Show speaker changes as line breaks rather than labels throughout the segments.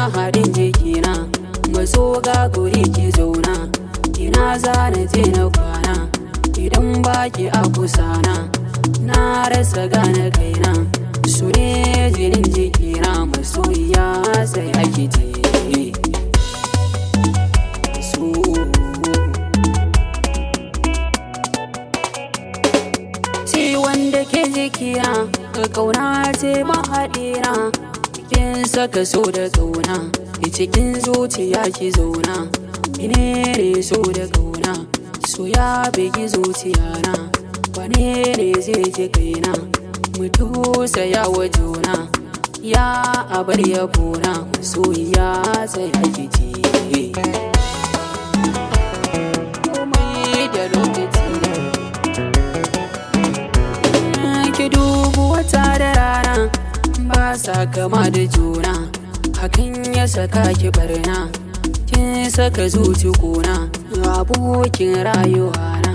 mahaɗin jikina, maso ga guri ki zauna, ina za na je na kwana idan baki a kusana, na rasa gane kaina, su ne jinin jikina, masoyiya sai ake je su. Ciwon da ke jikina ka kauna ce mahaɗina, kin saka so da kauna cikin zuciya ki zauna, ine ne so da kauna, so ya bigi zuciyana, wane ne zai ji kaina, mutu saya wa juna, ya abar yabona, masoyiya sai ake ji. Komai da lokaci ki dubu wata da rana ba sa kama da juna, hakan ya saka ki barna, kin saka zuci kuna, abokin rayuwa na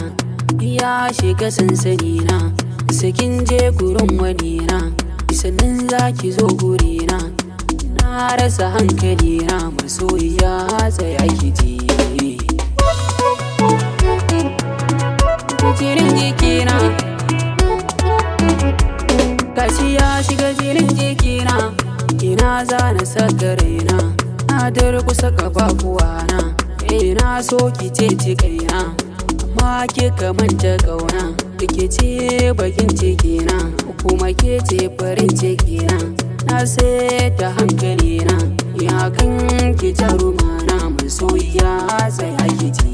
ya shiga sansani na, sakin je gurin wani na, sannan za ki zo gurina, na rasa hankali na, masoyiya tsaya ki ji. Jinin jikina gashi ya shiga jinin jikina, ina za na saka raina, na durkusa kafafuwana, ina so ki ce kaina, amma ke manta kauna, ke ce bakin cikina, kuma ke ce farin cikina, na seta hankalina, ya kan ki jarumana, masoyiya sai ake ji.